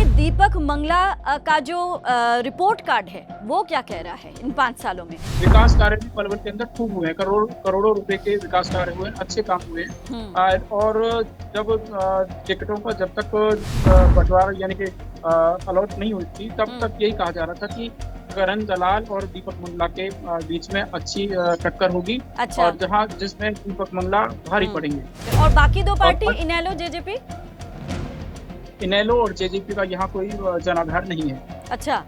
कि दीपक मंगला का जो रिपोर्ट कार्ड है वो क्या कह रहा है इन 5 सालों में? विकास कार्य भी पलवल के अंदर खूब हुए हैं। करोड़ों रुपए के विकास कार्य हुए हैं, अच्छे काम हुए हैं। और जब टिकटों का जब तक बंटवारा यानी कि अलॉट नहीं हुई थी, तब तक यही कहा जा रहा था कि करण दलाल और दीपक मंगला के बीच में अच्छी टक्कर होगी। अच्छा। और जिसमें दीपक मंगला भारी पड़ेंगे। और बाकी दो पार्टी और इनेलो जेजेपी? इनेलो और जेजेपी का यहाँ कोई जनाधार नहीं है। अच्छा।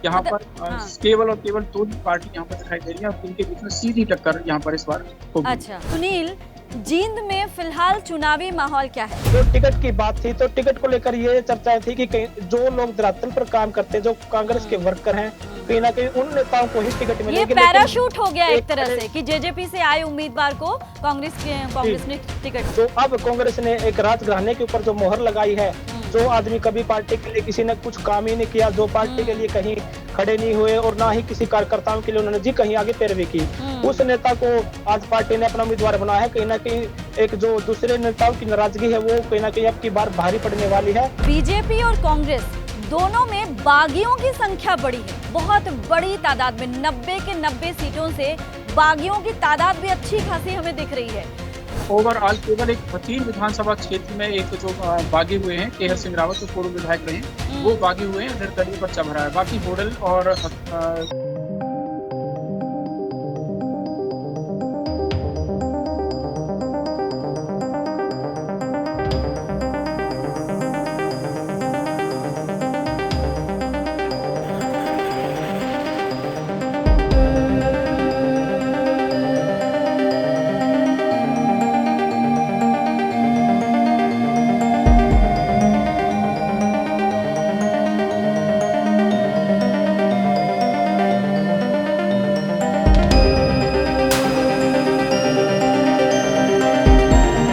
यहाँ मतलब पर हाँ। केवल और केवल दो ही पार्टी यहाँ पर दिखाई दे रही है और इनके बीच में सीधी टक्कर यहाँ पर इस बार होगी। अच्छा सुनील, जींद में फिलहाल चुनावी माहौल क्या है? जो टिकट की बात थी तो टिकट को लेकर ये चर्चा थी कि जो लोग धरातल पर काम करते हैं, जो कांग्रेस के वर्कर हैं, कहीं ना कहीं उन नेताओं को ही टिकट ये मिलेगी। पैराशूट हो गया एक तरह से कि जेजेपी से आए उम्मीदवार को कांग्रेस ने टिकट। तो अब कांग्रेस ने एक राजघराने के ऊपर जो मोहर लगाई है, जो आदमी कभी पार्टी के लिए किसी ने कुछ काम ही नहीं किया, जो पार्टी के लिए कहीं खड़े नहीं हुए और ना ही किसी कार्यकर्ताओं के लिए उन्होंने जी कहीं आगे पैरवी की, उस नेता को आज पार्टी ने अपना उम्मीदवार बनाया है। कहीं ना कहीं एक जो दूसरे नेताओं की नाराजगी है वो कहीं ना कहीं अब की बार भारी पड़ने वाली है। बीजेपी और कांग्रेस दोनों में बागियों की संख्या बड़ी है, बहुत बड़ी तादाद में 90 के 90 सीटों से बागियों की तादाद भी अच्छी खासी हमें दिख रही है। ओवरऑल केवल एक भतीर विधानसभा क्षेत्र में एक जो बागी हुए हैं, केहर सिंह रावत जो पूर्व विधायक रहे हैं, वो बागी हुए हैं, निर्दलीय पर्चा भरा है। बाकी होडल और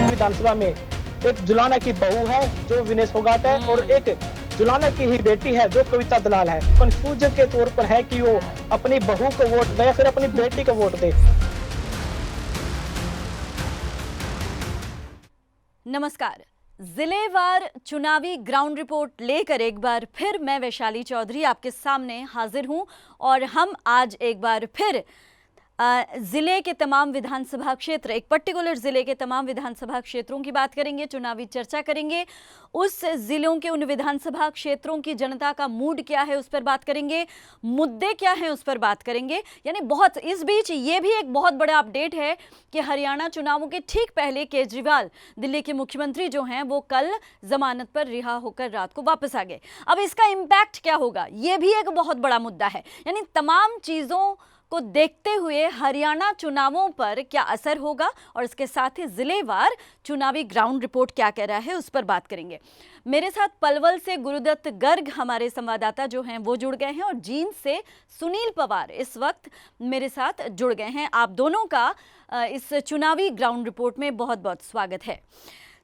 विधानसभा में एक जुलाना की बहू है जो विनेश फोगाट है और एक जुलाना की ही बेटी है जो कविता दलाल है। कंफ्यूजन के तौर पर है कि वो अपनी बहू को वोट दे या फिर अपनी बेटी को वोट दे। नमस्कार, जिलेवार चुनावी ग्राउंड रिपोर्ट लेकर एक बार फिर मैं वैशाली चौधरी आपके सामने हाजिर हूं और हम आज एक बार फिर जिले के तमाम विधानसभा क्षेत्र, एक पर्टिकुलर जिले के तमाम विधानसभा क्षेत्रों की बात करेंगे, चुनावी चर्चा करेंगे, उस जिलों के उन विधानसभा क्षेत्रों की जनता का मूड क्या है उस पर बात करेंगे, मुद्दे क्या हैं उस पर बात करेंगे। यानी बहुत इस बीच ये भी एक बहुत बड़ा अपडेट है कि हरियाणा चुनावों के ठीक पहले केजरीवाल दिल्ली के मुख्यमंत्री जो हैं वो कल जमानत पर रिहा होकर रात को वापस आ गए। अब इसका इम्पैक्ट क्या होगा ये भी एक बहुत बड़ा मुद्दा है। यानी तमाम चीज़ों को देखते हुए हरियाणा चुनावों पर क्या असर होगा और इसके साथ ही जिलेवार चुनावी ग्राउंड रिपोर्ट क्या कह रहा है उस पर बात करेंगे। मेरे साथ पलवल से गुरुदत्त गर्ग हमारे संवाददाता जो हैं वो जुड़ गए हैं और जींद से सुनील पवार इस वक्त मेरे साथ जुड़ गए हैं। आप दोनों का इस चुनावी ग्राउंड रिपोर्ट में बहुत बहुत स्वागत है।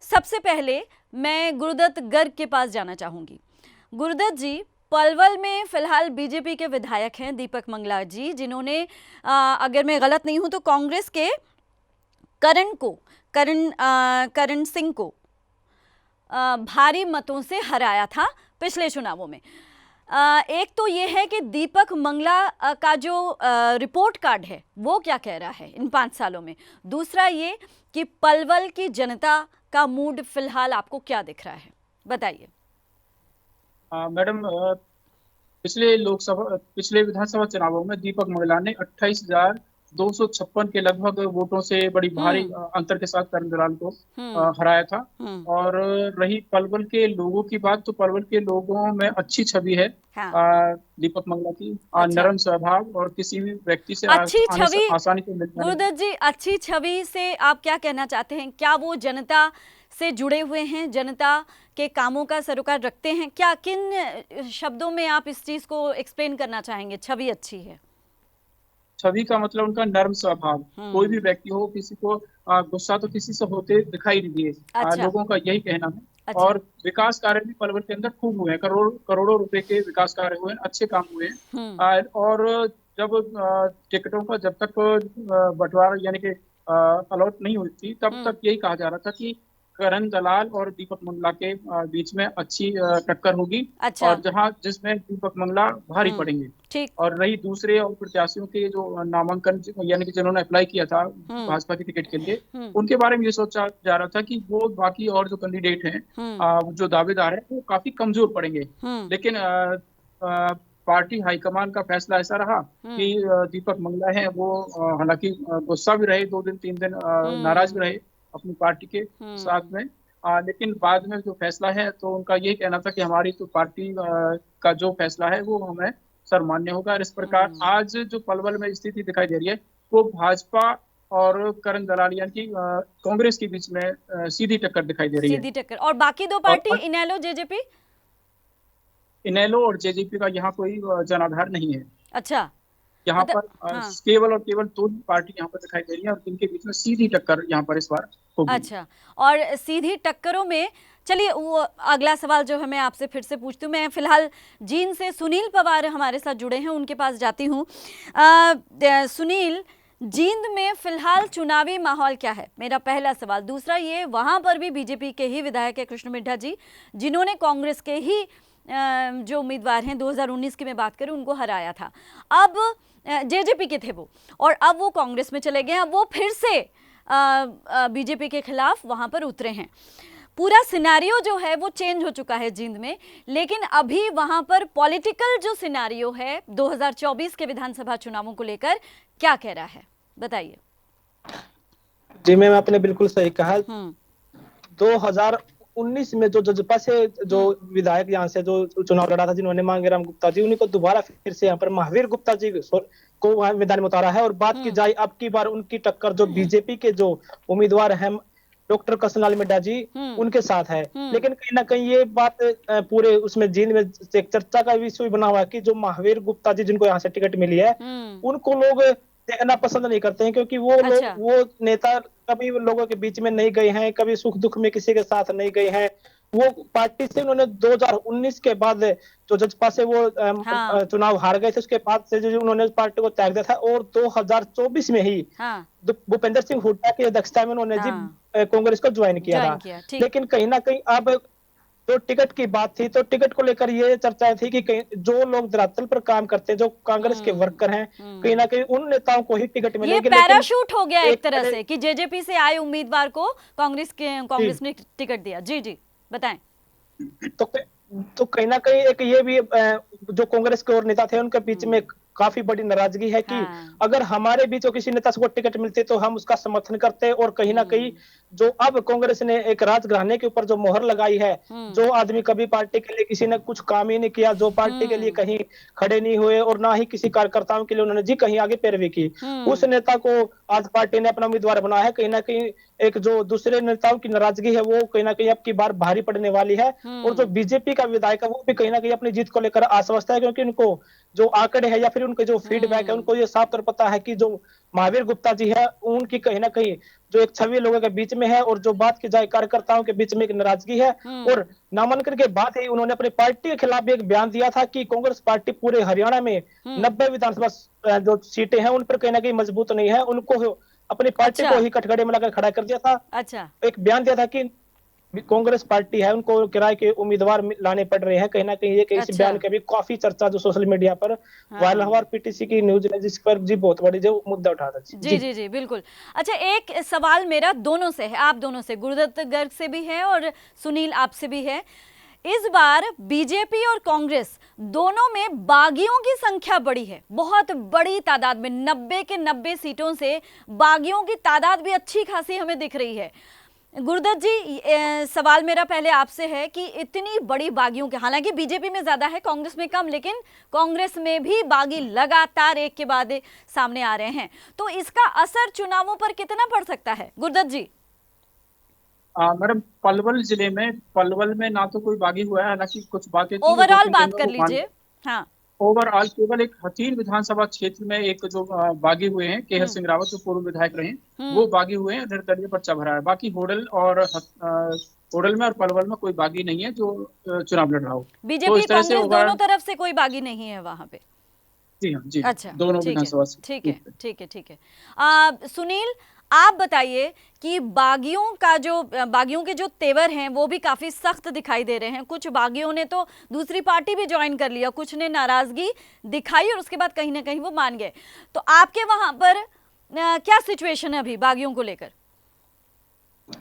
सबसे पहले मैं गुरुदत्त गर्ग के पास जाना चाहूँगी। गुरुदत्त जी, पलवल में फिलहाल बीजेपी के विधायक हैं दीपक मंगला जी, जिन्होंने अगर मैं गलत नहीं हूं तो कांग्रेस के करण सिंह को भारी मतों से हराया था पिछले चुनावों में। एक तो ये है कि दीपक मंगला का जो रिपोर्ट कार्ड है वो क्या कह रहा है इन 5 सालों में। दूसरा ये कि पलवल की जनता का मूड फिलहाल आपको क्या दिख रहा है, बताइए। मैडम, पिछले विधानसभा चुनावों में दीपक मंगला ने 28,256 के लगभग वोटों से बड़ी भारी अंतर के साथ करण दलाल को हराया था। और रही पलवल के लोगों की बात, तो पलवल के लोगों में अच्छी छवि है। हाँ। दीपक मंगला की नरम स्वभाव और किसी भी व्यक्ति से अच्छी छवि आसानी से मिल जाने। गुरुदत्त जी, अच्छी छवि से आप क्या कहना चाहते हैं? क्या वो जनता से जुड़े हुए हैं, जनता के कामों का सरोकार रखते हैं? क्या किन शब्दों में आप इस चीज को एक्सप्लेन करना चाहेंगे? छवि अच्छी है। छवि का मतलब उनका नर्म स्वभाव। कोई भी व्यक्ति हो, किसी को गुस्सा तो किसी से होते दिखाई नहीं दिए। अच्छा। लोगों का यही कहना है। अच्छा। और विकास कार्य भी पलवल के अंदर खूब हुए हैं। करोड़ों रुपए के विकास कार्य हुए हैं, अच्छे काम हुए हैं। और जब टिकटों का जब तक बंटवारा यानी कि अलॉट नहीं हुई थी, तब तक यही कहा जा रहा था कि करण दलाल और दीपक मंगला के बीच में अच्छी टक्कर होगी। अच्छा। और जिसमें दीपक मंगला भारी पड़ेंगे। ठीक। और रही दूसरे और प्रत्याशियों के जो नामांकन यानी कि जिन्होंने अप्लाई किया था भाजपा की टिकट के लिए, उनके बारे में ये सोचा जा रहा था कि वो बाकी और जो कैंडिडेट हैं, जो दावेदार हैं, वो काफी कमजोर पड़ेंगे। लेकिन पार्टी हाईकमान का फैसला ऐसा रहा कि दीपक मंगला है वो हालांकि गुस्सा भी रहे, 2 दिन 3 दिन नाराज भी रहे अपनी पार्टी के साथ में, लेकिन बाद में जो फैसला है तो उनका यही कहना था कि हमारी तो पार्टी का जो फैसला है वो हमें सर्वमान्य होगा। और इस प्रकार आज जो पलवल में स्थिति दिखाई दे रही है वो भाजपा और करण दलाल यानी कि कांग्रेस के बीच में सीधी टक्कर दिखाई दे रही है। सीधी टक्कर। और बाकी दो पार्टी इनेलो जेजेपी? इनेलो और जेजेपी का यहाँ कोई जनाधार नहीं है। अच्छा। यहाँ पर केवल और केवल 2 पार्टी यहाँ पर दिखाई दे रही है और इनके बीच में सीधी टक्कर यहाँ पर इस बार होगी। अच्छा। और सीधी टक्करों में चलिए वो अगला सवाल जो है मैं आपसे फिर से पूछती हूँ। मैं फिलहाल जींद से सुनील पवार हमारे साथ जुड़े हैं, उनके पास जाती हूँ। सुनील, जींद में फिलहाल चुनावी माहौल क्या है, मेरा पहला सवाल। दूसरा ये, वहां पर भी बीजेपी के ही विधायक है कृष्ण मिड्ढा जी, जिन्होंने कांग्रेस के ही जो उम्मीदवार हैं 2019 की मैं बात करूं उनको हराया था। अब जेजेपी के थे वो, और अब वो कांग्रेस में चले गए हैं, अब वो फिर से बीजेपी के खिलाफ वहां पर उतरे हैं। पूरा सिनेरियो जो है वो चेंज हो चुका है जींद में, लेकिन अभी वहां पर पॉलिटिकल जो सिनेरियो है 2024 के विधानसभा चुनावों को लेकर क्या कह रहा है, बताइए। जी मैम, आपने बिल्कुल सही कहा। 2019 में जो जजपा से जो विधायक यहाँ से जो चुनाव लड़ा था, जिन्होंने मांगेराम गुप्ता जी, उन्हीं को दोबारा फिर से यहाँ पर महावीर गुप्ता जी को वहाँ मैदान में उतारा है। और बात की जाए अब की बार उनकी टक्कर जो बीजेपी के जो उम्मीदवार हैं डॉक्टर कृष्णलाल मिड्ढा जी, उनके साथ है। लेकिन कहीं ना कहीं ये बात पूरे उसमें जींद में एक चर्चा का विषय बना हुआ है कि जो महावीर गुप्ता जी जिनको यहाँ से टिकट मिली है, उनको लोग देखना पसंद नहीं करते हैं, क्योंकि वो लोग वो नेता कभी लोगों के बीच में नहीं गए हैं, कभी सुख दुख में किसी के साथ नहीं गए हैं। वो पार्टी से उन्होंने 2019 के बाद जो जजपा से वो चुनाव हार गए थे, उसके बाद से जो उन्होंने पार्टी को त्याग दिया था। और 2024 में ही भूपेंद्र सिंह हुड्डा की अध्यक्षता में उन्होंने जी कांग्रेस को ज्वाइन किया था। लेकिन कहीं ना कहीं अब तो टिकट की बात थी, तो टिकट को लेकर ये चर्चा थी कि जो लोग धरातल पर काम करते हैं, जो कांग्रेस के वर्कर हैं, कहीं ना कहीं उन नेताओं को ही टिकट मिलेगी। ये पैराशूट हो गया एक तरह से कि जेजेपी से आए उम्मीदवार को कांग्रेस ने टिकट दिया। जी जी बताएं। तो कहीं ना कहीं एक ये भी जो कांग्रेस के और नेता थे उनके बीच में काफी बड़ी नाराजगी है कि अगर हमारे बीच किसी नेता को टिकट मिलती तो हम उसका समर्थन करते। और कहीं ना कहीं जो अब कांग्रेस ने एक राजघराने के ऊपर जो मोहर लगाई है, जो आदमी कभी पार्टी के लिए किसी ने कुछ काम ही नहीं किया, जो पार्टी के लिए कहीं खड़े नहीं हुए और ना ही किसी कार्यकर्ताओं के लिए उन्होंने जी कहीं आगे पैरवी की, उस नेता को आज पार्टी ने अपना उम्मीदवार बनाया है। कहीं ना कहीं एक जो दूसरे नेताओं की नाराजगी है वो कहीं ना कहीं अब की बार भारी पड़ने वाली है। और जो बीजेपी का विधायक है वो भी कहीं ना कहीं अपनी जीत को लेकर आश्वस्त है, क्योंकि उनको जो आंकड़े है या फिर उनके जो फीडबैक है, उनको ये साफ तौर पता है कि जो महावीर गुप्ता जी है उनकी कहीं ना कहीं जो एक छवि लोगों के बीच में है, और जो बात की जाए कार्यकर्ताओं के बीच में एक नाराजगी है। और नामांकन के बाद ही उन्होंने अपनी पार्टी के खिलाफ भी एक बयान दिया था कि कांग्रेस पार्टी पूरे हरियाणा में 90 विधानसभा जो सीटें हैं उन पर कहीं ना कहीं मजबूत नहीं है, उनको अपनी पार्टी को ही कटघरे में लगाकर खड़ा कर दिया था। अच्छा। एक बयान दिया था कि कांग्रेस पार्टी है उनको किराए के उम्मीदवार लाने पड़ रहे हैं। कहीं ना कहीं ये इस बयान के भी काफी चर्चा जो सोशल मीडिया पर वायरल हुआ, पीटीसी की न्यूज है जिस पर जी बहुत बड़ी जो मुद्दा उठा था। जी जी जी बिल्कुल। अच्छा, एक सवाल मेरा दोनों से है, आप दोनों से, गुरुदत्त गर्ग से भी है और सुनील आपसे भी है। इस बार बीजेपी और कांग्रेस दोनों में बागियों की संख्या बड़ी है, बहुत बड़ी तादाद में, 90 के 90 सीटों से बागियों की तादाद भी अच्छी खासी हमें दिख रही है। गुरुदत्त जी, सवाल मेरा पहले आपसे है कि इतनी बड़ी बागियों के, हालांकि बीजेपी में ज्यादा है कांग्रेस में कम, लेकिन कांग्रेस में भी बागी लगातार एक के बाद सामने आ रहे हैं, तो इसका असर चुनावों पर कितना पड़ सकता है गुरुदत्त जी? मैडम, पलवल में ना तो कोई बागी हुआ है, हालांकि कुछ बातें ओवरऑल बात कर लीजिए। हाँ, ओवरऑल केवल एक हथीन विधानसभा क्षेत्र में एक जो बागी हुए हैं, केहर सिंह रावत जो पूर्व विधायक रहे, वो बागी हुए हैं, निर्दलीय पर्चा भरा है। बाकी होडल में और पलवल में कोई बागी नहीं है जो चुनाव लड़ रहा हो। बीजेपी तो कांग्रेस दोनों तरफ से कोई बागी नहीं है वहां पे। जी हाँ, जी। अच्छा, दोनों विधानसभा से। ठीक है। सुनील, आप बताइए कि बागियों के जो तेवर हैं वो भी काफी सख्त दिखाई दे रहे हैं। कुछ बागियों ने तो दूसरी पार्टी भी ज्वाइन कर लिया, कुछ ने नाराजगी दिखाई और उसके बाद कहीं ना कहीं वो मान गए। तो आपके वहां पर क्या सिचुएशन है अभी बागियों को लेकर?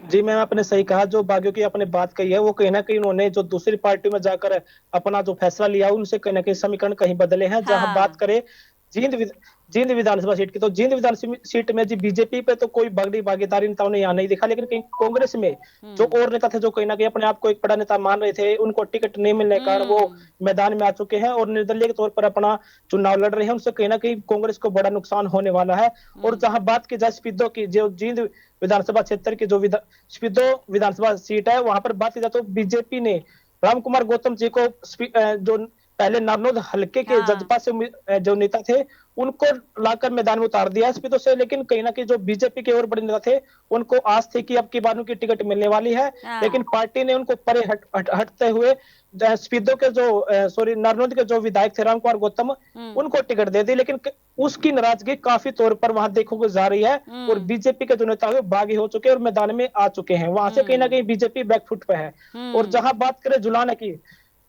जी मैम, आपने सही कहा। जो बागियों की आपने बात कही है, वो कहीं ना कहीं उन्होंने जो दूसरी पार्टी में जाकर अपना जो फैसला लिया, उनसे कहीं ना कहीं समीकरण कहीं बदले हैं। जहां बात हाँ। करें जींद विधानसभा सीट की, तो जींद विधानसभा सीट में जी बीजेपी पे तो कोई बड़ी भागीदारी नेताओं ने यहाँ नहीं दिखा, लेकिन कहीं कांग्रेस में जो और नेता थे, जो कहीं ना कहीं अपने आप को एक बड़ा नेता मान रहे थे, उनको टिकट नहीं मिलने के कारण वो मैदान में आ चुके हैं और निर्दलीय के तौर पर अपना चुनाव लड़ रहे हैं। उनसे कहीं ना कहीं कांग्रेस को बड़ा नुकसान होने वाला है। और जहां बात की जाए स्पीडो की, जो जींद विधानसभा क्षेत्र की जो स्पीडो विधानसभा सीट है, वहां पर बात की जाए तो बीजेपी ने राम कुमार गौतम जी को जो पहले नारनौल हल्के के हाँ। जजपा से जो नेता थे, उनको लाकर मैदान में उतार दिया स्पीडो से। लेकिन कहीं ना कहीं जो बीजेपी के और बड़े नेता थे, उनको आस थी कि अब की बार उनकी टिकट मिलने वाली है। हाँ। लेकिन पार्टी ने उनको परे हटते हुए स्पीडो के जो नारनौल के जो विधायक थे राम कुमार गौतम, उनको टिकट दे दी। लेकिन उसकी नाराजगी काफी तौर पर वहां देखो जा रही है और बीजेपी के जो नेता है बागी हो चुके हैं और मैदान में आ चुके हैं। वहां से कहीं ना कहीं बीजेपी बैकफुट पे है। और जहां बात करें जुलाना की,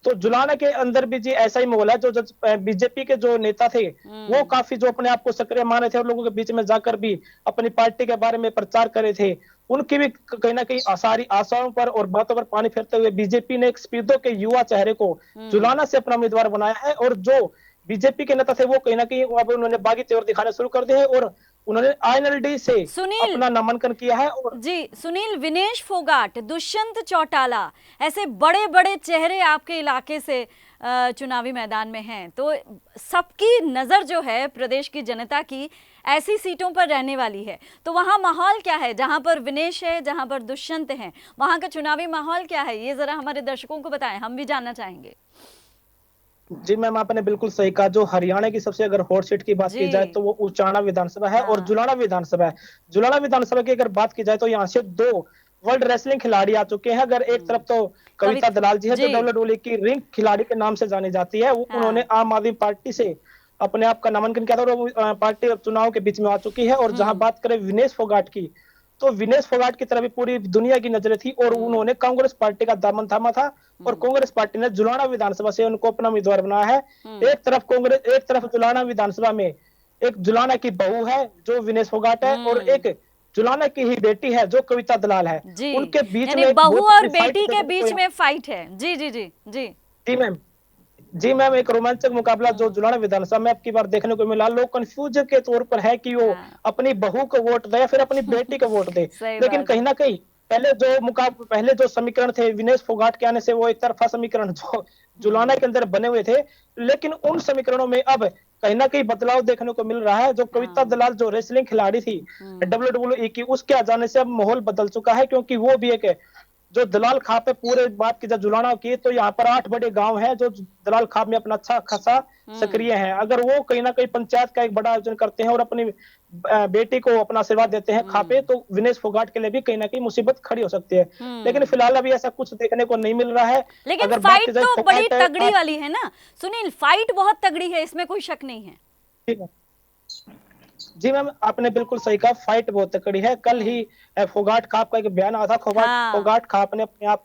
तो जुलाना के अंदर भी जी ऐसा ही माहौल है। जो बीजेपी के जो नेता थे, वो काफी जो अपने आप को सक्रिय माने थे और लोगों के बीच में जाकर भी अपनी पार्टी के बारे में प्रचार करे थे, उनकी भी कहीं ना कहीं सारी आशाओं पर और बातों पर पानी फेरते हुए बीजेपी ने एक स्पीडो के युवा चेहरे को जुलाना से अपना उम्मीदवार बनाया है। और जो बीजेपी के नेता थे, वो कहीं ना कहीं अब उन्होंने बागी तेवर दिखाना शुरू कर दिए हैं और उन्होंने आईएनएलडी से सुनील अपना नामांकन किया है। और जी सुनील, विनेश फोगाट, दुष्यंत चौटाला, ऐसे बड़े बड़े चेहरे आपके इलाके से चुनावी मैदान में हैं, तो सबकी नजर जो है प्रदेश की जनता की ऐसी सीटों पर रहने वाली है। तो वहां माहौल क्या है? जहां पर विनेश है, जहां पर दुष्यंत है, वहां का चुनावी माहौल क्या है? ये जरा हमारे दर्शकों को बताएं, हम भी जानना चाहेंगे। जी मैम, आपने बिल्कुल सही कहा। जो हरियाणा की सबसे अगर हॉट सीट की बात की जाए, तो वो उचाना विधानसभा है और जुलाना विधानसभा है। जुलाना विधानसभा की अगर बात की जाए, तो यहाँ से 2 वर्ल्ड रेसलिंग खिलाड़ी आ चुके हैं। अगर एक तरफ तो कविता दलाल जी है, जो WWE की रिंग खिलाड़ी के नाम से जानी जाती है, उन्होंने आम आदमी पार्टी से अपने आप का नामांकन किया था और वो पार्टी चुनाव के बीच में आ चुकी है। और जहां बात करें विनेश फोगाट की, तो विनेश फोगाट की तरफ भी पूरी दुनिया की नजरें थी और उन्होंने कांग्रेस पार्टी का दामन थामा था और कांग्रेस पार्टी ने जुलाना विधानसभा से उनको अपना उम्मीदवार बनाया है। एक तरफ कांग्रेस, एक तरफ जुलाना विधानसभा में एक जुलाना की बहू है जो विनेश फोगाट है और एक जुलाना की ही बेटी है जो कविता दलाल है। उनके बीच में बहू और बेटी के बीच में फाइट है। जी जी जी जी जी मैम। जी मैम, एक रोमांचक मुकाबला जो जुलाना विधानसभा में अब की बार देखने को मिला। लोग कंफ्यूज के तौर पर है कि वो अपनी बहू को वोट दे या फिर अपनी बेटी को वोट दे। लेकिन कहीं ना कहीं पहले जो समीकरण थे विनेश फोगाट के आने से, वो एक तरफा समीकरण जो जुलाना के अंदर बने हुए थे, लेकिन उन समीकरणों में अब कहीं ना कहीं बदलाव देखने को मिल रहा है। जो कविता दलाल जो रेसलिंग खिलाड़ी थी WWE की, उसके आ जाने से अब माहौल बदल चुका है, क्योंकि वो भी एक जो दलाल खाप पे पूरे बात की जब जुलाना की, तो यहाँ पर 8 बड़े गांव हैं जो दलाल खाप में अपना अच्छा खासा सक्रिय हैं। अगर वो कहीं ना कहीं पंचायत का एक बड़ा आयोजन करते हैं और अपनी बेटी को अपना आशीर्वाद देते हैं खापे, तो विनेश फोगाट के लिए भी कहीं ना कहीं मुसीबत खड़ी हो सकती है। लेकिन फिलहाल अभी ऐसा कुछ देखने को नहीं मिल रहा है। लेकिन अगर फाइट तो बड़ी तगड़ी वाली है ना सुनील, फाइट बहुत तगड़ी है, इसमें कोई शक नहीं है। जी मैम, आपने बिल्कुल सही कहा, फाइट बहुत तकड़ी है। कल ही फोगाट खाप का एक बयान आया था। फोगाट खाप ने अपने आप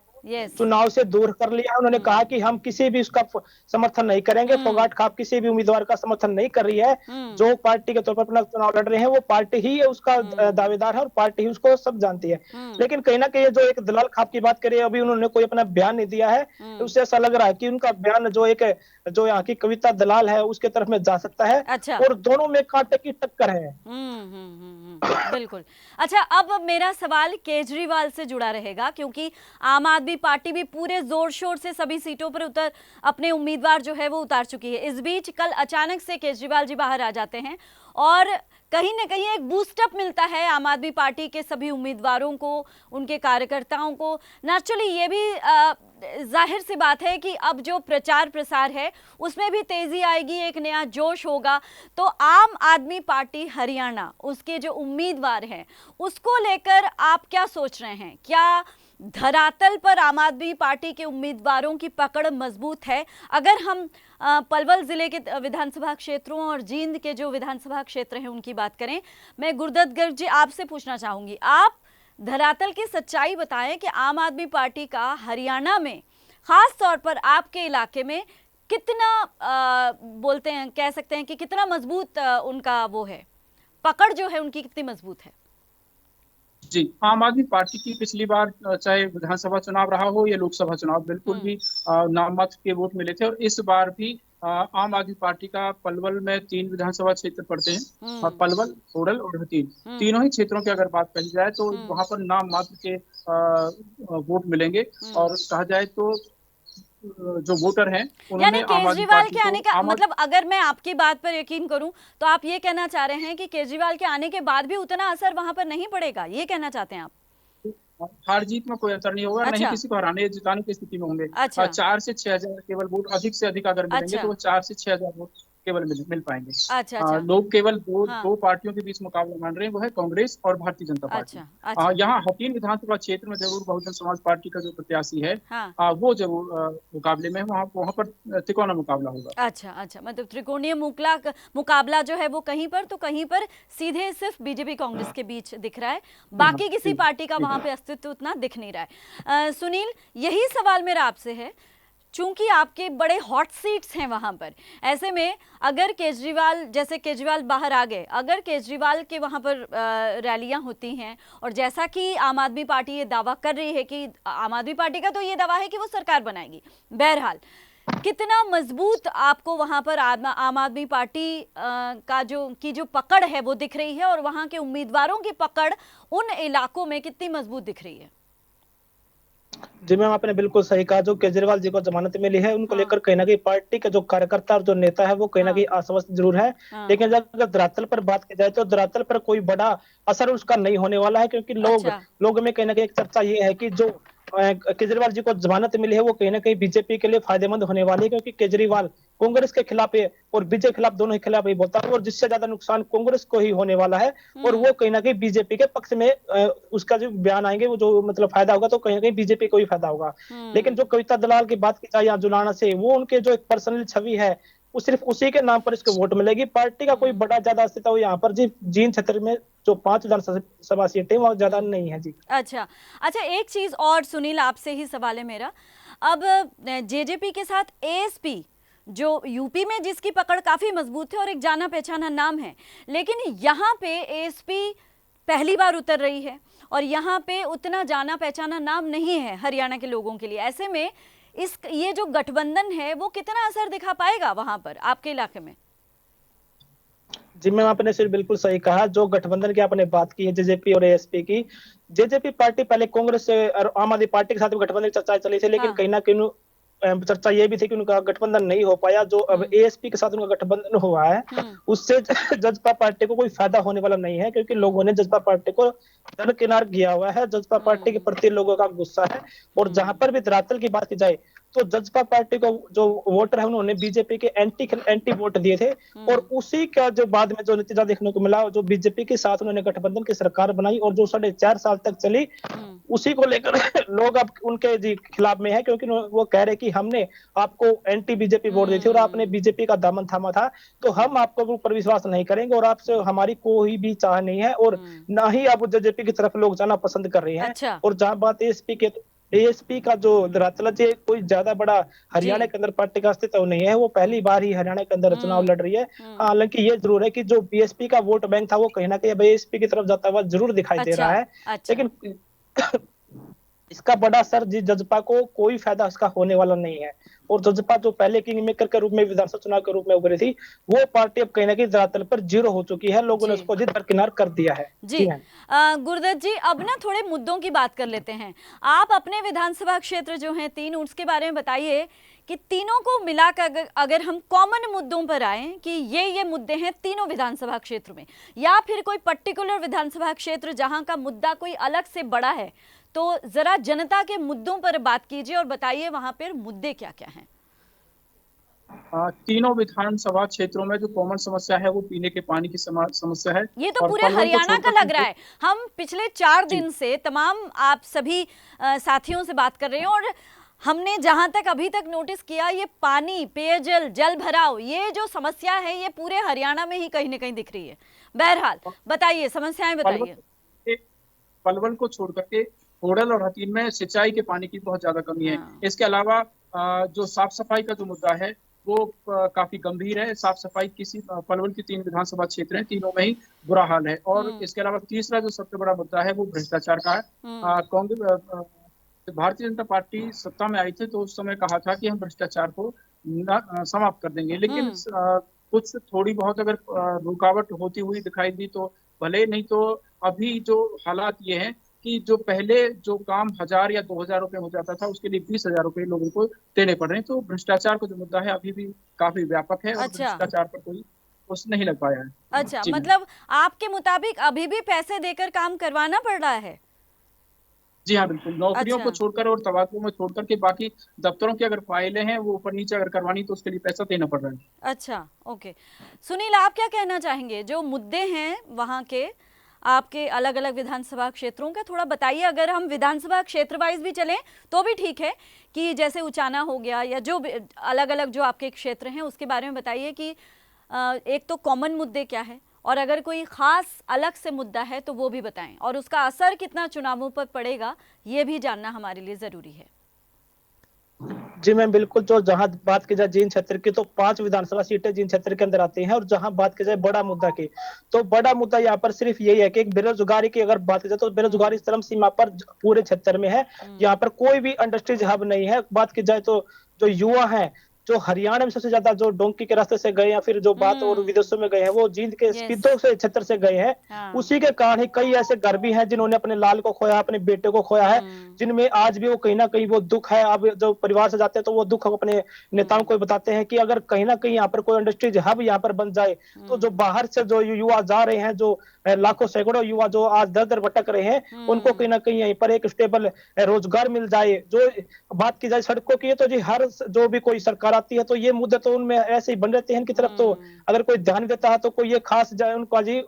चुनाव से दूर कर लिया। उन्होंने कहा कि हम किसी भी उसका समर्थन नहीं करेंगे। फोगाट खाप किसी भी उम्मीदवार का समर्थन नहीं कर रही है। जो पार्टी के तौर पर अपना चुनाव लड़ रहे हैं, वो पार्टी ही है उसका दावेदार है और पार्टी ही उसको सब जानती है। लेकिन कहीं ना कहीं जो एक दलाल खाप की बात करें, अभी उन्होंने कोई अपना बयान नहीं दिया है। उससे ऐसा लग रहा है कि उनका बयान जो यहाँ की कविता दलाल है उसके तरफ में जा सकता है। अच्छा। और दोनों में कांटे की टक्कर है। बिल्कुल। अच्छा, अब मेरा सवाल केजरीवाल से जुड़ा रहेगा, क्योंकि आम आदमी पार्टी भी पूरे जोर शोर से सभी सीटों पर अपने उम्मीदवार जो है वो उतार चुकी है। इस बीच कल अचानक से केजरीवाल जी बाहर आ जाते हैं और कहीं ना कहीं एक बूस्टअप मिलता है आम आदमी पार्टी के सभी उम्मीदवारों को, उनके कार्यकर्ताओं को। नेचुरली ये भी जाहिर सी बात है कि अब जो प्रचार प्रसार है उसमें भी तेजी आएगी, एक नया जोश होगा। तो आम आदमी पार्टी हरियाणा, उसके जो उम्मीदवार हैं उसको लेकर आप क्या सोच रहे हैं? क्या धरातल पर आम आदमी पार्टी के उम्मीदवारों की पकड़ मजबूत है। अगर हम पलवल जिले के विधानसभा क्षेत्रों और जींद के जो विधानसभा क्षेत्र हैं उनकी बात करें, मैं गुरदत्त गर्ग जी आपसे पूछना चाहूंगी, आप धरातल की सच्चाई बताएं कि आम आदमी पार्टी का हरियाणा में खास तौर पर आपके इलाके में कितना बोलते हैं, कह सकते हैं कि कितना मजबूत उनका वो है, पकड़ जो है उनकी कितनी मजबूत है? जी, आम आदमी पार्टी की पिछली बार चाहे विधानसभा चुनाव रहा हो या लोकसभा चुनाव, बिल्कुल भी नाम मात्र के वोट मिले थे। और इस बार भी आम आदमी पार्टी का पलवल में 3 विधानसभा क्षेत्र पड़ते हैं, और पलवल, होडल और हथीन, तीनों ही क्षेत्रों की अगर बात कही जाए तो वहां पर नाम मात्र के वोट मिलेंगे। और कहा जाए तो जो वोटर हैं यानी उन्होंने आम आदमी केजरीवाल पार्टी के आने का को मतलब, अगर मैं आपकी बात पर यकीन करूं तो आप ये कहना चाह रहे हैं कि केजरीवाल के आने के बाद भी उतना असर वहां पर नहीं पड़ेगा, ये कहना चाहते हैं आप? हार जीत में कोई असर नहीं होगा, नहीं अच्छा। किसी को हराने या जिताने की स्थिति में होंगे। अच्छा। 4 से 6 हजार केवल वोट अधिक से अधिक अगर मिलेंगे अच्छा। तो वो 4 से 6 हजार वोट केवल मिल पाएंगे। अच्छा अच्छा। लोग केवल हाँ। दो पार्टियों के बीच मुकाबला मान रहे हैं, वो है कांग्रेस और भारतीय जनता पार्टी। अच्छा अच्छा। यहाँ हकीम विधानसभा क्षेत्र में जरूर बहुजन समाज पार्टी का जो प्रत्याशी है हाँ। वो जरूर मुकाबले में, वहाँ पर तिकोना मुकाबला होगा। अच्छा अच्छा, मतलब त्रिकोणीय मुकाबला जो है वो कहीं पर तो कहीं पर सीधे सिर्फ बीजेपी कांग्रेस के बीच दिख रहा है, बाकी किसी पार्टी का वहां पे अस्तित्व उतना दिख नहीं रहा है। सुनील, यही सवाल मेरा आपसे है, चूंकि आपके बड़े हॉट सीट्स हैं वहां पर, ऐसे में अगर केजरीवाल, जैसे केजरीवाल बाहर आ गए, अगर केजरीवाल के वहां पर रैलियां होती हैं, और जैसा कि आम आदमी पार्टी ये दावा कर रही है कि आम आदमी पार्टी का तो ये दावा है कि वो सरकार बनाएगी, बहरहाल कितना मजबूत आपको वहां पर आम आदमी पार्टी का जो पकड़ है वो दिख रही है, और वहां के उम्मीदवारों की पकड़ उन इलाकों में कितनी मजबूत दिख रही है? जी मैम, आपने बिल्कुल सही कहा। जो केजरीवाल जी को जमानत मिली है उनको लेकर कहीं ना कहीं पार्टी के जो कार्यकर्ता और जो नेता है वो कहीं ना कहीं आश्वस्त जरूर है। लेकिन जब अगर धरातल पर बात की जाए तो धरातल पर कोई बड़ा असर उसका नहीं होने वाला है, क्योंकि लोग में कहीं ना कहीं एक चर्चा ये है कि जो केजरीवाल जी को जमानत मिली है वो कहीं ना कहीं बीजेपी के लिए फायदेमंद होने वाली है, क्योंकि केजरीवाल कांग्रेस के खिलाफ है और बीजेपी के खिलाफ, दोनों के खिलाफ ही बोलता है, और जिससे ज्यादा नुकसान कांग्रेस को ही होने वाला है। और वो कहीं ना कहीं बीजेपी के पक्ष में उसका जो बयान आएंगे वो जो मतलब फायदा होगा तो कहीं ना कहीं बीजेपी को ही फायदा होगा। लेकिन जो कविता दलाल की बात की जाए यहाँ जुलाना से, वो उनके जो एक पर्सनल छवि है वो सिर्फ उसी के नाम पर इसको वोट मिलेगी। पार्टी का कोई बड़ा ज्यादा अस्तित्व यहाँ पर जी जींद क्षेत्र में जो 5 विधानसभा सीटें वहां ज्यादा नहीं है जी। अच्छा अच्छा, एक चीज और सुनील, आपसे ही सवाल है मेरा, अब जेजेपी के साथ एएसपी जो यूपी में जिसकी पकड़ काफी मजबूत है और एक जाना पहचाना नाम है, लेकिन यहाँ पे एएसपी पहली बार उतर रही है और यहाँ पे उतना जाना पहचाना नाम नहीं है हरियाणा के लोगों के लिए। ऐसे में ये जो गठबंधन है वो कितना असर दिखा पाएगा वहां पर आपके इलाके में? जी मैम, आपने सिर्फ बिल्कुल सही कहा। जो गठबंधन की आपने बात की है जेजेपी और एएसपी की, जेजेपी पार्टी पहले कांग्रेस और आम आदमी पार्टी के साथ गठबंधन की चर्चा चली थी, लेकिन कहीं ना कहीं चर्चा ये भी थी कि उनका गठबंधन नहीं हो पाया। जो अब एएसपी के साथ उनका गठबंधन हुआ है उससे जजपा पार्टी को कोई फायदा होने वाला नहीं है, क्योंकि लोगों ने जजपा पार्टी को दरकिनार किया हुआ है। जजपा पार्टी के प्रति लोगों का गुस्सा है। और जहां पर भी धरातल की बात की जाए तो जजपा पार्टी को जो वोटर है उन्होंने बीजेपी के एंटी वोट दिए थे, और उसी का जो बाद में जो नतीजा देखने को मिला, जो बीजेपी के साथ उन्होंने गठबंधन की सरकार बनाई और जो 4.5 साल तक चली, उसी को लेकर लोग अब उनके जी खिलाफ में है, क्योंकि वो कह रहे कि हमने आपको एंटी बीजेपी वोट दी थी और आपने बीजेपी का दामन थामा था, तो हम आपको ऊपर विश्वास नहीं करेंगे और आपसे हमारी कोई भी चाह नहीं है, और ना ही अब जेजेपी की तरफ लोग जाना पसंद कर रहे हैं। अच्छा। और जहां बात एएसपी का जो धरातल है, कोई ज्यादा बड़ा हरियाणा के अंदर पार्टी का अस्तित्व नहीं है। वो पहली बार ही हरियाणा के अंदर चुनाव लड़ रही है। हालांकि ये जरूर है कि जो बीएसपी का वोट बैंक था वो कहीं ना कहीं बीएसपी की तरफ जाता हुआ जरूर दिखाई दे रहा है। लेकिन इसका बड़ा असर जी जजपा को कोई फायदा इसका होने वाला नहीं है। और जजपा जो पहले किंग मेकर के रूप में विधानसभा चुनाव के रूप में उभरी थी, वो पार्टी अब कहीं ना कहीं धरातल पर जीरो हो चुकी है। लोगों ने उसको जी दरकिनार कर दिया है। जी गुरदत्त जी, अब ना थोड़े मुद्दों की बात कर लेते हैं। आप अपने विधानसभा क्षेत्र जो हैं 3, उसके बारे में बताइए कि तीनों को मिलाकर अगर हम कॉमन मुद्दों पर आए कि ये मुद्दे हैं तीनों विधानसभा क्षेत्र में, या फिर कोई पर्टिकुलर विधानसभा क्षेत्र जहां का मुद्दा कोई अलग से बड़ा है, तो जरा जनता के मुद्दों पर बात कीजिए और बताइए वहां पर मुद्दे क्या क्या हैं। तीनों विधानसभा क्षेत्रों में जो कॉमन समस्या है वो पीने के पानी की समस्या है। ये तो और पूरे पलवल को हरियाणा का छोड़कर लग रहा है। हम पिछले 4 जी दिन से तमाम आप सभी साथियों से बात कर रहे हैं और हमने जहां तक अभी तक नोटिस किया, ये पानी, पेयजल, जल भराव, ये जो समस्या है ये पूरे हरियाणा में ही कहीं ना कहीं दिख रही है। बहरहाल बताइए, समस्याएं बताइए। पलवल को छोड़ करके होडल और हथीन में सिंचाई के पानी की बहुत ज्यादा कमी है। हाँ। इसके अलावा जो साफ सफाई का जो मुद्दा है वो काफी गंभीर है। साफ सफाई पलवल की 3 विधानसभा क्षेत्र हैं, तीनों में ही बुरा हाल है। और इसके अलावा तीसरा जो सबसे बड़ा मुद्दा है वो भ्रष्टाचार का है। कांग्रेस भारतीय जनता पार्टी सत्ता में आई थी तो उस समय कहा था कि हम भ्रष्टाचार को समाप्त कर देंगे, लेकिन कुछ थोड़ी बहुत अगर रुकावट होती हुई दिखाई दी तो भले, नहीं तो अभी जो हालात ये हैं कि जो पहले जो काम 1000 या 2000 रुपए हो जाता था उसके लिए 20,000 रुपए लोगों को देने पड़ रहे हैं। तो भ्रष्टाचार का जो मुद्दा है अभी भी काफी व्यापक है और अच्छा। भ्रष्टाचार पर कोई कुछ नहीं लग पाया है। अच्छा, मतलब आपके मुताबिक अभी भी पैसे देकर काम करवाना पड़ रहा है? जी हाँ, बिल्कुल। नौकरियों को छोड़कर और तबादलों में छोड़कर के बाकी दफ्तरों की अगर फाइलें हैं वो ऊपर नीचे अगर करवानी तो उसके लिए पैसा देना पड़ रहा है। अच्छा, ओके। सुनील, आप क्या कहना चाहेंगे? जो मुद्दे हैं वहाँ के, आपके अलग अलग विधानसभा क्षेत्रों का थोड़ा बताइए। अगर हम विधानसभा क्षेत्र वाइज भी चलें तो भी ठीक है, कि जैसे उचाना हो गया या जो अलग अलग जो आपके क्षेत्र हैं उसके बारे में बताइए कि एक तो कॉमन मुद्दे क्या है और अगर कोई खास अलग से मुद्दा है तो वो भी बताएं, और उसका असर कितना चुनावों पर पड़ेगा ये भी जानना हमारे लिए जरूरी है। जी मैम, बिल्कुल। जो जहां बात की जाए जींद क्षेत्र की तो 5 विधानसभा सीटें जींद क्षेत्र के अंदर आती हैं, और जहां बात की जाए बड़ा मुद्दा की तो बड़ा मुद्दा यहाँ पर सिर्फ यही है कि एक बेरोजगारी की अगर बात की जाए तो बेरोजगारी चरम सीमा पर पूरे क्षेत्र में है। यहाँ पर कोई भी इंडस्ट्रीज हब नहीं है। बात की जाए तो जो युवा है, जो हरियाणा में सबसे ज्यादा जो डोंकी के रास्ते से गए या फिर जो बात और विदेशों में गए हैं वो जींद के स्पीडो से क्षेत्र से गए हैं। उसी के कारण ही कई ऐसे घर भी हैं जिन्होंने अपने लाल को खोया, अपने बेटे को खोया है, जिनमें आज भी वो कहीं ना कहीं वो दुख है। अब जो परिवार से जाते हैं तो वो दुख अपने नेताओं को बताते हैं कि अगर कहीं ना कहीं यहाँ पर कोई इंडस्ट्रीज हब यहाँ पर बन जाए तो जो बाहर से जो युवा जा रहे हैं, जो लाखों सैकड़ों युवा जो आज दर दर भटक रहे हैं, उनको कहीं ना कहीं यहीं पर एक स्टेबल रोजगार मिल जाए। जो बात की जाए सड़कों की तो जी हर जो भी कोई सरकार आती है तो ये मुद्दे तो उनमें ऐसे ही बन रहते हैं इनकी तरफ। तो अगर कोई ध्यान देता है तो कोई ये खास जाए उनको जी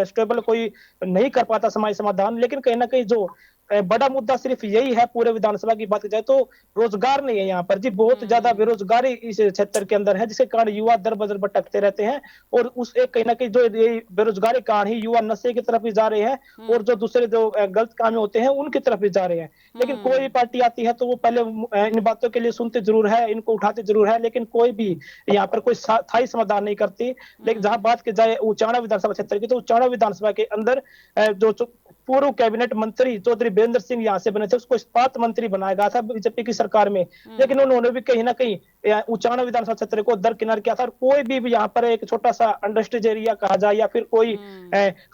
स्टेबल कोई नहीं कर पाता समाज समाधान। लेकिन कहीं ना कहीं जो बड़ा मुद्दा सिर्फ यही है पूरे विधानसभा की बात की जाए तो रोजगार नहीं है यहाँ पर जी। बहुत ज्यादा बेरोजगारी इस क्षेत्र के अंदर है, जिसके कारण युवा दर बदर भटकते रहते हैं। और उस एक कहीं ना कहीं जो बेरोजगारी के कारण ही युवा नशे की तरफ भी जा रहे हैं और जो दूसरे जो गलत काम होते हैं उनकी तरफ भी जा रहे हैं। लेकिन कोई भी पार्टी आती है तो वो पहले इन बातों के लिए सुनते जरूर है, इनको उठाते जरूर है, लेकिन कोई भी यहाँ पर कोई स्थायी समाधान नहीं करती। लेकिन जहां बात की जाए उचाना विधानसभा क्षेत्र की तो उचाना विधानसभा के अंदर जो पूर्व कैबिनेट मंत्री चौधरी वीरेंद्र सिंह यहाँ से बने थे, उसको इस्पात मंत्री बनाया गया था बीजेपी की सरकार में। लेकिन उन्होंने भी कहीं ना कहीं उचाना विधानसभा क्षेत्र को दरकिनार किया था। और कोई भी यहाँ पर एक छोटा सा इंडस्ट्रीज एरिया कहा जाए या फिर कोई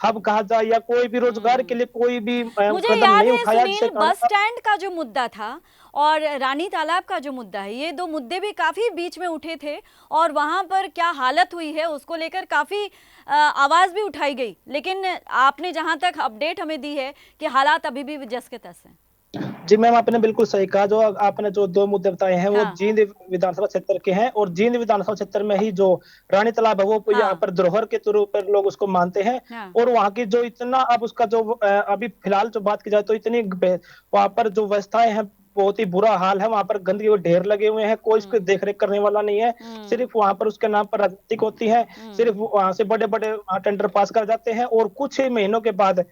हब कहा जाए या कोई भी रोजगार के लिए कोई भी मुझे याद है सुनील, बस स्टैंड का जो मुद्दा था और रानी तालाब का जो मुद्दा है, ये 2 मुद्दे भी काफी बीच में उठे थे और वहां पर क्या हालत हुई है उसको लेकर काफी आवाज भी उठाई गई। लेकिन आपने जहां तक अपडेट हमें दी है कि हालात अभी भी जस के तस हैं। जी मैम, आपने बिल्कुल सही कहा। जो आपने जो 2 मुद्दे बताए हैं वो जींद विधानसभा क्षेत्र के हैं, और जींद विधानसभा क्षेत्र में ही जो रानी तालाब है वो यहाँ पर धरोहर के तौर पर लोग उसको मानते हैं। और वहाँ की जो इतना अब उसका जो अभी फिलहाल जो बात की जाए तो इतनी वहाँ पर जो व्यवस्थाएं हैं बहुत ही बुरा हाल है। वहाँ पर गंदगी के ढेर लगे हुए हैं, कोई इसको देख रेख करने वाला नहीं है। सिर्फ वहाँ पर उसके नाम पर राजनीति होती है, सिर्फ वहाँ से बड़े बड़े टेंडर पास कर जाते हैं और कुछ ही महीनों के बाद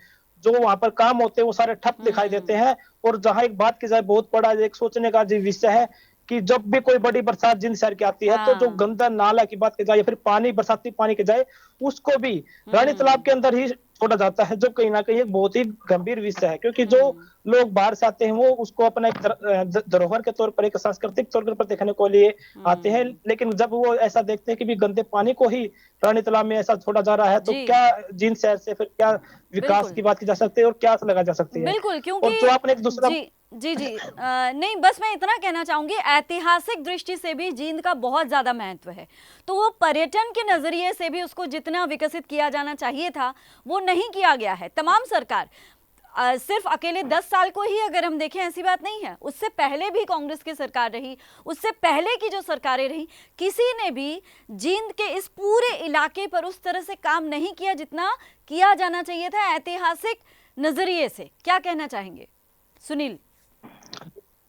जो वहां पर काम होते हैं वो सारे ठप दिखाई देते हैं। और जहां एक बात की जाए बहुत बड़ा एक सोचने का विषय है कि जब भी कोई बड़ी बरसात जिंद शहर की आती है तो जो गंदा नाला की बात की जाए या फिर पानी बरसाती पानी की जाए उसको भी रानी तालाब के अंदर ही छोड़ा जाता है, जो कहीं ना कहीं एक बहुत ही गंभीर विषय है। क्योंकि जो लोग बाहर से आते हैं वो उसको अपना एक धरोहर के तौर पर, एक सांस्कृतिक तौर पर देखने को लिए आते हैं। लेकिन जब वो ऐसा देखते हैं कि भी गंदे पानी को ही रानी तालाब में ऐसा छोड़ा जा रहा है तो क्या जींद शहर से फिर क्या विकास की बात की जा सकती है और क्या लगा जा सकती है। बिल्कुल, क्योंकि और जो आपने एक दूसरा जी नहीं, बस मैं इतना कहना चाहूंगी, ऐतिहासिक दृष्टि से भी जींद का बहुत ज्यादा महत्व है, तो वो पर्यटन के नजरिए से भी उसको जितना विकसित किया जाना चाहिए था वो नहीं किया गया है। तमाम सरकार सिर्फ अकेले 10 साल को ही अगर हम देखें ऐसी बात नहीं है, उससे पहले भी कांग्रेस की सरकार रही, उससे पहले की जो सरकारें रही, किसी ने भी जींद के इस पूरे इलाके पर उस तरह से काम नहीं किया जितना किया जाना चाहिए था ऐतिहासिक नजरिए से। क्या कहना चाहेंगे सुनील?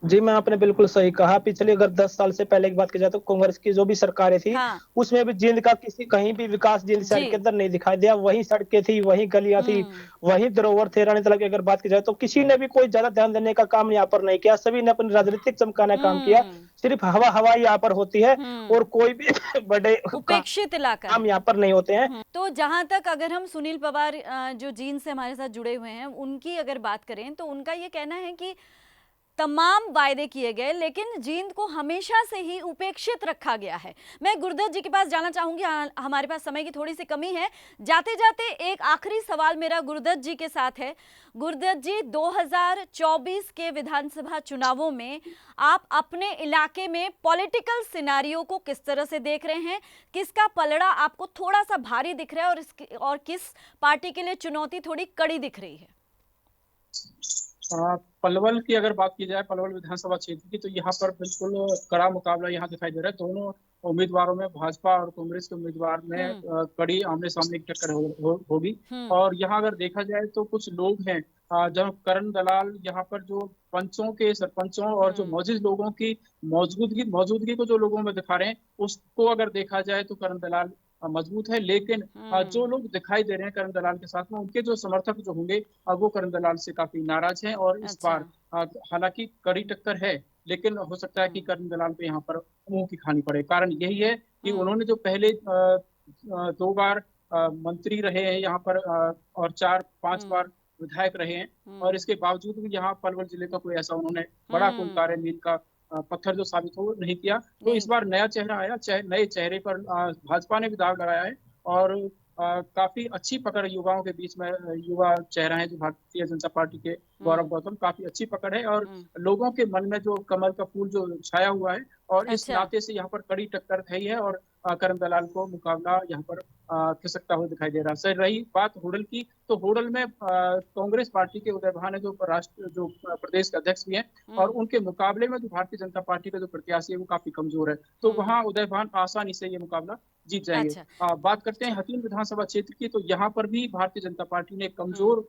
जी, मैं आपने बिल्कुल सही कहा। पिछले अगर 10 साल से पहले की बात की जाए तो कांग्रेस की जो भी सरकारें थी, हाँ। उसमें भी जींद का किसी कहीं भी विकास जींद शहर के अंदर नहीं दिखाई दिया। वही सड़कें थी, वही गलियां थी, वही धरोहर थे। रानी तालाब की अगर बात की जाए तो किसी ने भी कोई ज्यादा ध्यान देने का काम यहाँ पर नहीं किया। सभी ने अपनी राजनीतिक चमकाने का काम किया। सिर्फ हवा यहाँ पर होती है और कोई भी बड़े उपेक्षित इलाका काम यहाँ पर नहीं होते हैं। तो जहां तक अगर हम सुनील पवार जो जींद से हमारे साथ जुड़े हुए हैं उनकी अगर बात करें तो उनका ये कहना है कि तमाम वायदे किए गए लेकिन जींद को हमेशा से ही उपेक्षित रखा गया है। मैं गुरदत्त जी के पास जाना चाहूंगी, हमारे पास समय की थोड़ी सी कमी है। जाते जाते एक आखिरी सवाल मेरा गुरदत्त जी के साथ है। गुरदत्त जी, 2024 के विधानसभा चुनावों में आप अपने इलाके में पॉलिटिकल सिनारियो को किस तरह से देख रहे हैं? किसका पलड़ा आपको थोड़ा सा भारी दिख रहा है और किस पार्टी के लिए चुनौती थोड़ी कड़ी दिख रही है? पलवल की अगर बात की जाए, पलवल विधानसभा क्षेत्र की, तो यहाँ पर बिल्कुल कड़ा मुकाबला यहाँ दिखाई दे रहा है। दोनों उम्मीदवारों में, भाजपा और कांग्रेस के उम्मीदवार में कड़ी आमने सामने की टक्कर होगी। और यहाँ अगर देखा जाए तो कुछ लोग हैं, जब करण दलाल यहाँ पर जो पंचों के, सरपंचों और जो मौजूद लोगों की मौजूदगी को जो लोगों में दिखा रहे हैं, उसको अगर देखा जाए तो करण दलाल मजबूत है। लेकिन जो लोग दिखाई दे रहे हैं करण दलाल के साथ में, उनके जो समर्थक जो होंगे वो करण दलाल से काफी नाराज हैं। और इस बार हालांकि कड़ी टक्कर है, लेकिन हो सकता है कि करण दलाल पे यहाँ पर मुंह की खानी पड़े। कारण यही है कि उन्होंने जो पहले 2 बार मंत्री रहे हैं यहाँ पर, और 4-5 बार विधायक रहे हैं, और इसके बावजूद भी यहाँ पलवल जिले का कोई ऐसा उन्होंने बड़ा कोई कार्य, मील का पत्थर जो साबित हो नहीं किया। तो इस बार नया चेहरा आया, नए चेहरे पर भाजपा ने भी दाग लगाया है। और काफी अच्छी पकड़ युवाओं के बीच में, युवा चेहरा है जो भारतीय जनता पार्टी के गौरव गौतम, काफी अच्छी पकड़ है। और लोगों के मन में जो कमल का फूल जो छाया हुआ है, और इस नाते से यहाँ पर कड़ी टक्कर है ही है। और करण दलाल को मुकाबला यहाँ पर खिसकता हुआ दिखाई दे रहा है। सर, रही बात होडल की, तो होडल में कांग्रेस पार्टी के उदय भान है जो प्रदेश के अध्यक्ष भी हैं, और उनके मुकाबले में जो भारतीय जनता पार्टी का जो प्रत्याशी है वो काफी कमजोर है। तो वहाँ उदय भान आसानी से ये मुकाबला जीत जाएंगे। बात करते हैं हथीन विधानसभा क्षेत्र की, तो यहाँ पर भी भारतीय जनता पार्टी ने कमजोर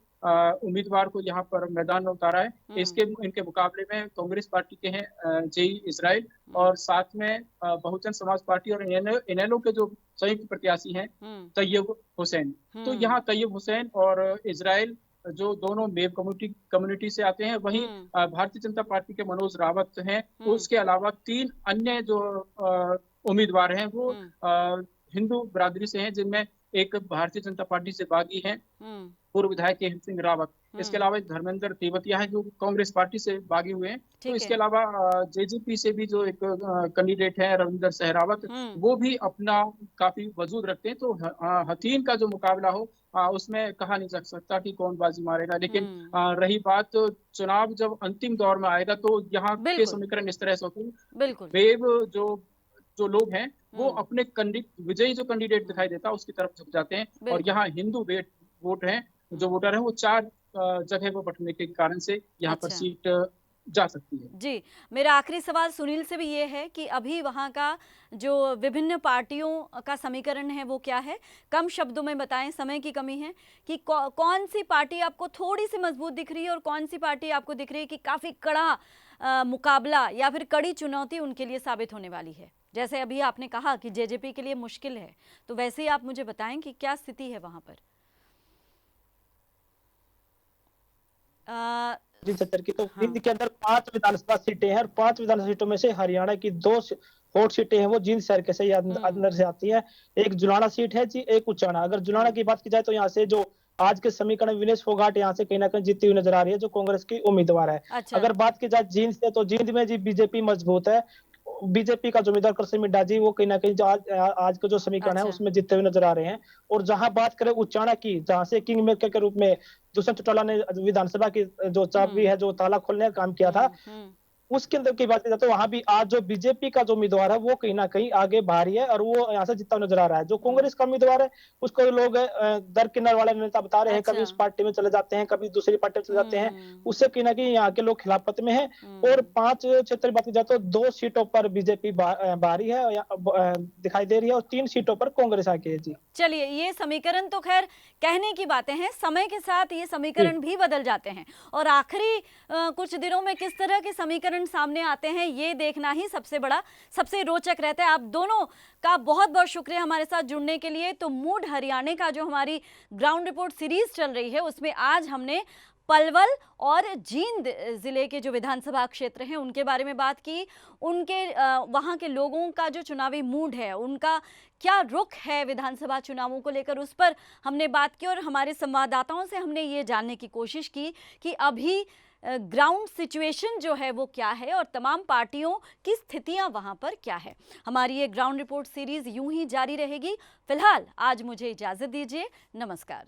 उम्मीदवार को यहाँ पर मैदान में उतारा है। इनके मुकाबले में कांग्रेस पार्टी के हैं जेई इजराइल, और साथ में बहुजन समाज पार्टी और इनेलो के जो संयुक्त प्रत्याशी हैं तैयब हुसैन। तो यहाँ तैयब हुसैन और इजराइल जो दोनों मेव कम्युनिटी से आते हैं, वहीं भारतीय जनता पार्टी के मनोज रावत हैं। उसके अलावा 3 अन्य जो उम्मीदवार हैं वो हिंदू बिरादरी से हैं, जिनमें एक भारतीय जनता पार्टी से बागी हैं पूर्व विधायक हेमंत सिंह रावत। इसके अलावा एक धर्मेंद्र तेवतिया है जो कांग्रेस पार्टी से बागी हुए हैं। तो इसके अलावा जेजेपी से भी जो एक कैंडिडेट है रविंदर सहरावत, वो भी अपना काफी वजूद रखते हैं। तो हथीन का जो मुकाबला हो उसमें कहा नहीं जा सकता कि कौन बाजी मारेगा। लेकिन रही बात चुनाव जब अंतिम दौर में आएगा तो यहाँ के समीकरण इस तरह से होते हैं। वेव जो लोग हैं वो अपने विजयी जो कैंडिडेट दिखाई देता है उसकी तरफ झुक जाते हैं। और यहाँ हिंदू वोट हैं, जो वोटर हैं वो 4 जगह पर बंटने के कारण से यहाँ पर सीट जा सकती है। जी, मेरा आखिरी सवाल सुनील से भी ये है कि अभी वहाँ का जो विभिन्न पार्टियों का समीकरण है वो क्या है? कम शब्दों में बताएं, समय की कमी है, कि कौन सी पार्टी आपको थोड़ी सी मजबूत दिख रही है और कौन सी पार्टी आपको दिख रही है कि काफी कड़ा मुकाबला या फिर कड़ी चुनौती उनके लिए साबित होने वाली है? जैसे अभी आपने कहा कि जेजेपी के लिए मुश्किल है, तो वैसे ही आप मुझे बताएं कि क्या स्थिति है वहां पर। जी सत्तर की तो जींद के अंदर 5 विधानसभा सीटें हैं, और 5 विधानसभा सीटों में से हरियाणा की 2 हॉट सीटें हैं वो जींद शहर के से अंदर से आती है। एक जुलाना सीट है जी, एक उचाना। अगर जुलाना की बात की जाए तो यहाँ से जो आज के समीकरण विनेश फोगाट यहाँ से कहीं ना कहीं जीतती हुई नजर आ रही है, जो कांग्रेस की उम्मीदवार है। अगर बात की जाए जींद से, तो जींद में जी बीजेपी मजबूत है। बीजेपी का जो उम्मीदवार कृष्ण मिड्ढा जी, वो कहीं ना कहीं जो आज का जो समीकरण है उसमें जीतते हुए नजर आ रहे हैं। और जहां बात करें उचाना की, जहां से किंग मेकर के रूप में दुष्यंत चौटाला ने विधानसभा की जो चाबी है, जो ताला खोलने का काम किया था, उसके अंदर की बात की जाए तो वहां भी आज जो बीजेपी का जो उम्मीदवार है वो कहीं ना कहीं आगे भारी है और वो यहाँ से जीतता हुआ नजर आ रहा है। जो कांग्रेस का उम्मीदवार है उसको लोग दरकिनार वाले नेता बता रहे हैं, कभी उस अच्छा। पार्टी में चले जाते हैं, कभी दूसरी पार्टी में चले जाते हैं। उससे कहीं ना कहीं यहाँ के लोग खिलाफत में हैं। और 5 क्षेत्र की बात की जाए तो 2 सीटों पर बीजेपी भारी है दिखाई दे रही है और 3 सीटों पर कांग्रेस आगे है। जी चलिए, ये समीकरण तो खैर कहने की बातें हैं, समय के साथ ये समीकरण भी बदल जाते हैं और आखिरी कुछ दिनों में किस तरह के समीकरण सामने आते हैं ये देखना ही सबसे रोचक रहता है। आप दोनों का बहुत बहुत शुक्रिया हमारे साथ जुड़ने के लिए। तो मूड हरियाणा का जो हमारी ग्राउंड रिपोर्ट सीरीज चल रही है उसमें आज हमने पलवल और जींद जिले के जो विधानसभा क्षेत्र हैं उनके बारे में बात की, उनके वहाँ के लोगों का जो चुनावी मूड है, उनका क्या रुख है विधानसभा चुनावों को लेकर, उस पर हमने बात की और हमारे संवाददाताओं से हमने ये जानने की कोशिश की कि अभी ग्राउंड सिचुएशन जो है वो क्या है और तमाम पार्टियों की स्थितियां वहां पर क्या है। हमारी ये ग्राउंड रिपोर्ट सीरीज यूं ही जारी रहेगी। फिलहाल आज मुझे इजाजत दीजिए, नमस्कार।